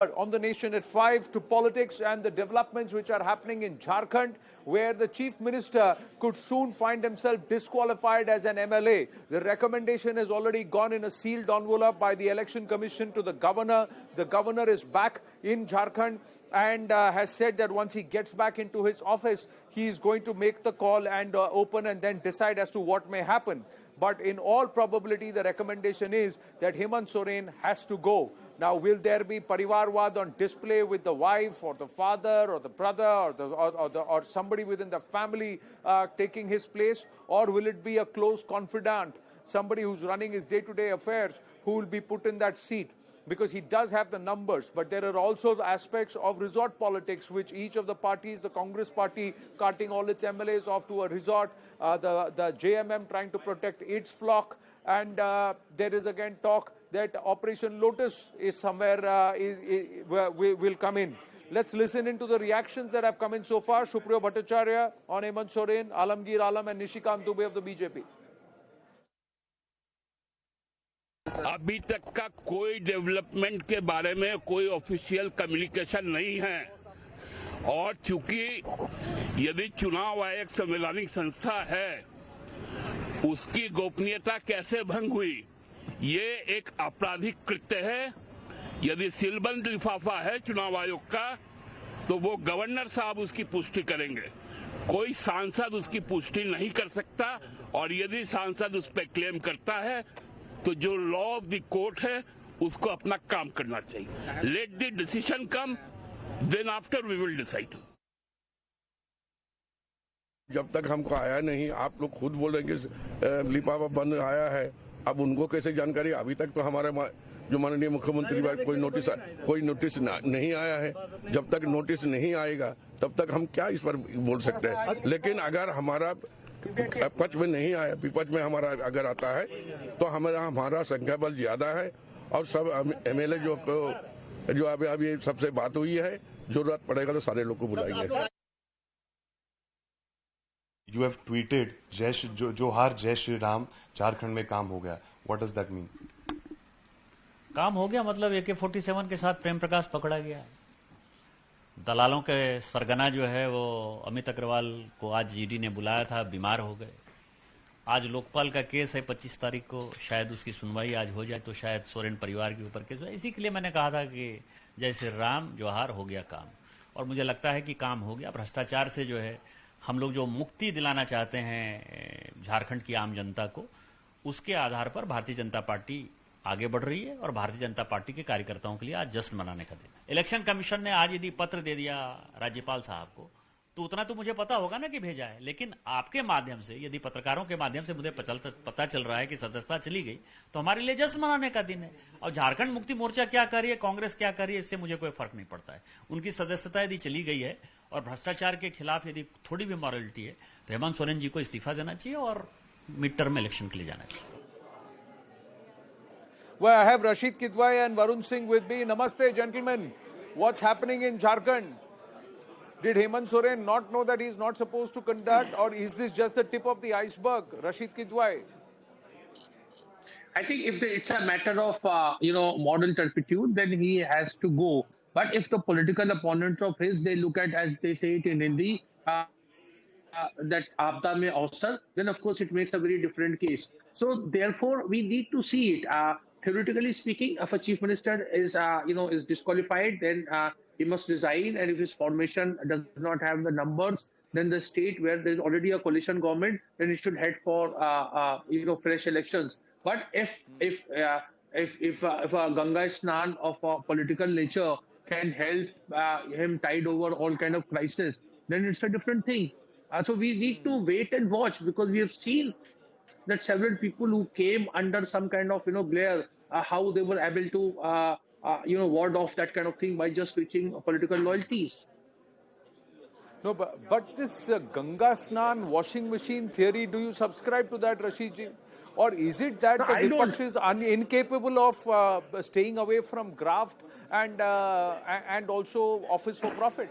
on the nation at 5 to politics and the developments which are happening in Jharkhand, where the chief minister could soon find himself disqualified as an MLA. The recommendation has already gone in a sealed envelope by the election commission to the governor. The governor is back in Jharkhand and has said that once he gets back into his office, he is going to make the call and open and then decide as to what may happen. But in all probability, the recommendation is that Hemant Soren has to go. Now, will there be Parivarwad on display with the wife or the father or the brother or somebody within the family taking his place? Or will it be a close confidant, somebody who's running his day-to-day affairs, who will be put in that seat? Because he does have the numbers, but there are also the aspects of resort politics, which each of the parties, the Congress party carting all its MLAs off to a resort, the JMM trying to protect its flock, and there is again talk that Operation Lotus is somewhere will come in. Let's listen into the reactions that have come in so far. Supriyo Bhattacharya on Hemant Soren, Alamgir Alam and Nishikant Dubey of the BJP. अभी तक का कोई development के बारे में कोई official communication नहीं है और चूंकि यदि चुनाव आयोग संवैधानिक संस्था है, उसकी गोपनीयता कैसे भंग हुई, ये एक आपराधिक कृत्य है। यदि सीलबंद लिफाफा है चुनाव आयोग का, तो वो गवर्नर साहब उसकी पुष्टि करेंगे। कोई सांसद उसकी पुष्टि नहीं कर सकता और यदि सांसद उस पर क्लेम करता है तो जो लॉ ऑफ द कोर्ट है उसको अपना काम करना चाहिए। Let the decision come, then after we will decide. जब तक हमको आया नहीं, आप लोग खुद बोल रहे हैं कि लिफाफा बंद आया है, अब उनको कैसे जानकारी? अभी तक तो हमारे जो माननीय मुख्यमंत्री कोई नोटिस नहीं आया है। जब तक नोटिस नहीं आएगा तब तक हम क्या इस पर बोल सकते हैं। लेकिन अगर हमारा पक्ष में नहीं आया, विपक्ष में हमारा अगर आता है तो हमारा संख्या बल ज्यादा है और सब एमएलए जो अभी सबसे बात हुई है, जरूरत पड़ेगा तो सारे लोग को बुलाएंगे। You have tweeted जोहार जय श्री राम, झारखंड में काम हो गया। What does that mean? काम हो गया मतलब AK-47 के साथ प्रेम प्रकाश पकड़ा गया। दलालों के सरगना जो है वो अमित अग्रवाल को आज जीडी ने बुलाया था, बीमार हो गए। आज लोकपाल का केस है 25 तारीख को, शायद उसकी सुनवाई आज हो जाए तो शायद सोरेन परिवार के ऊपर केस हो। इसी के लिए मैंने कहा था कि जैसे राम जोहार हो गया काम, और मुझे लगता है कि काम हो गया। भ्रष्टाचार से जो है हम लोग जो मुक्ति दिलाना चाहते हैं झारखंड की आम जनता को, उसके आधार पर भारतीय जनता पार्टी आगे बढ़ रही है और भारतीय जनता पार्टी के कार्यकर्ताओं के लिए आज जश्न मनाने का दिन है। इलेक्शन कमीशन ने आज यदि पत्र दे दिया राज्यपाल साहब को तो उतना तो मुझे पता होगा ना कि भेजा है, लेकिन आपके माध्यम से, यदि पत्रकारों के माध्यम से मुझे पता चल रहा है कि सदस्यता चली गई, तो हमारे लिए जश्न मनाने का दिन है। और झारखंड मुक्ति मोर्चा क्या कर रही है, कांग्रेस क्या कर रही है, इससे मुझे कोई फर्क नहीं पड़ता है। उनकी सदस्यता यदि चली गई है और भ्रष्टाचार के खिलाफ यदि थोड़ी भी मॉरलिटी है तो हेमंत सोरेन जी को इस्तीफा देना चाहिए और मिड टर्म इलेक्शन के लिए जाना चाहिए। Well, I have Rasheed Kidwai and Varun Singh with me. Namaste, gentlemen. What's happening in Jharkhand? Did Hemant Soren not know that he's not supposed to conduct, or is this just the tip of the iceberg? Rasheed Kidwai. I think if it's a matter of, moral turpitude, then he has to go. But if the political opponents of his, they look at, as they say it in Hindi, that aapda mein avsar, then of course it makes a very different case. So therefore, we need to see it. Theoretically speaking, if a chief minister is disqualified, then he must resign. And if his formation does not have the numbers, then the state where there is already a coalition government, then it should head for fresh elections. But if a Ganga Snan of a political nature can help him tide over all kind of crisis, then it's a different thing. So we need to wait and watch, because we have seen that several people who came under some kind of glare, how they were able to ward off that kind of thing by just switching political loyalties. No, but this Ganga Snan washing machine theory, do you subscribe to that, Rasheed ji? Or is it that the Vipaksh is incapable of staying away from graft and also office for profit?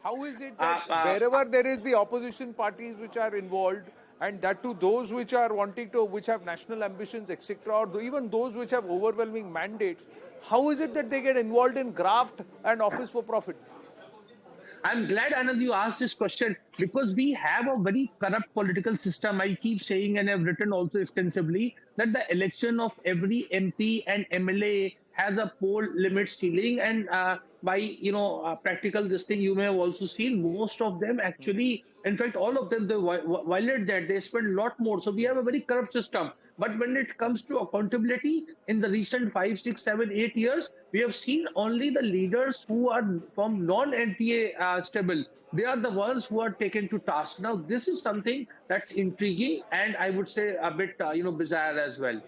How is it that wherever there is the opposition parties which are involved, and that too those which are wanting to, which have national ambitions, etc., or even those which have overwhelming mandates, how is it that they get involved in graft and office for profit? I'm glad, Anand, you asked this question because we have a very corrupt political system. I keep saying, and I've written also extensively, that the election of every MP and MLA has a poll limit ceiling, and by practical this thing, you may have also seen most of them actually, in fact, all of them, they violate that. They spend a lot more. So we have a very corrupt system. But when it comes to accountability, in the recent 5, 6, 7, 8 years, we have seen only the leaders who are from non-NTA stable. They are the ones who are taken to task. Now, this is something that's intriguing and I would say a bit, bizarre as well.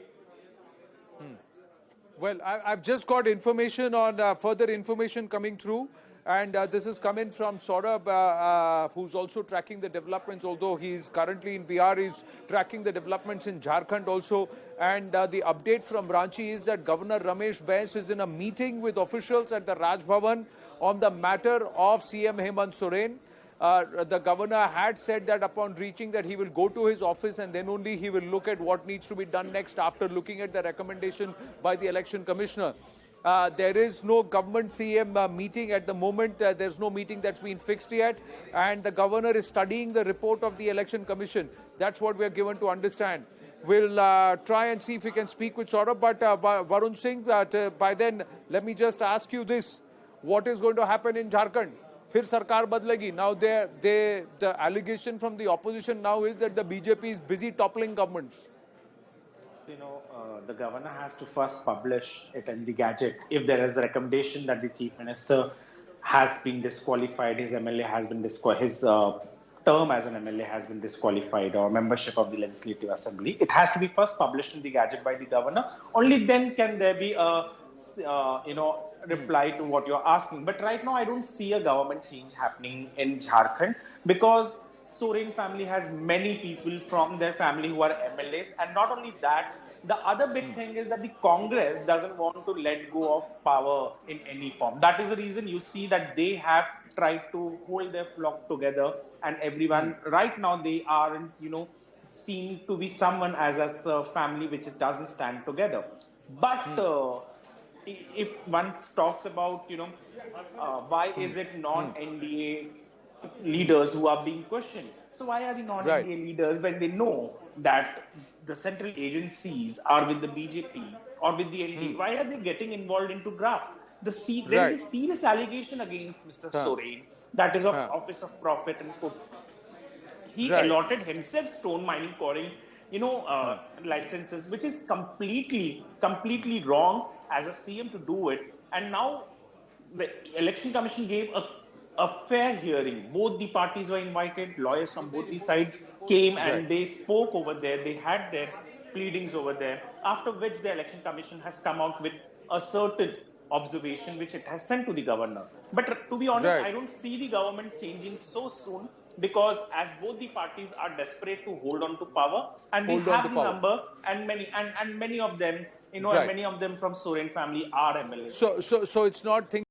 Well, I've just got information on further information coming through. And this is coming from Saurabh, who's also tracking the developments, although he's currently in Bihar, he's tracking the developments in Jharkhand also. And the update from Ranchi is that Governor Ramesh Bains is in a meeting with officials at the Raj Bhavan on the matter of CM Hemant Soren. The governor had said that upon reaching that he will go to his office and then only he will look at what needs to be done next after looking at the recommendation by the election commissioner. There is no government CM meeting at the moment. There's no meeting that's been fixed yet. And the governor is studying the report of the election commission. That's what we are given to understand. We'll try and see if we can speak with Saurabh. But Varun Singh, by then, let me just ask you this. What is going to happen in Jharkhand? Phir sarkar badlegi. Now, the allegation from the opposition now is that the BJP is busy toppling governments. The governor has to first publish it in the Gazette. If there is a recommendation that the chief minister has been disqualified, his MLA has been his term as an MLA has been disqualified, or membership of the Legislative Assembly, it has to be first published in the Gazette by the governor. Only then can there be a reply to what you're asking. But right now, I don't see a government change happening in Jharkhand because Soren family has many people from their family who are MLAs, and not only that, the other big thing is that the Congress doesn't want to let go of power in any form. That is the reason you see that they have tried to hold their flock together, and everyone right now they aren't, seen to be someone as a family which doesn't stand together. But if one talks about, why is it non-NDA leaders who are being questioned? So why are the non-NDA leaders when they know that the central agencies are with the BJP or with the NDA? Why are they getting involved into graft? There is a serious allegation against Mr. Soren that is of office of profit and food. He allotted himself stone mining quarrying, licenses, which is completely wrong as a CM to do it. And now the election commission gave a fair hearing. Both the parties were invited, lawyers from both the sides came and they spoke over there. They had their pleadings over there, after which the election commission has come out with a certain observation which it has sent to the governor. But to be honest, I don't see the government changing so soon, because as both the parties are desperate to hold on to power, and they have the number, and many of them, many of them from Soren family are MLAs. So it's not things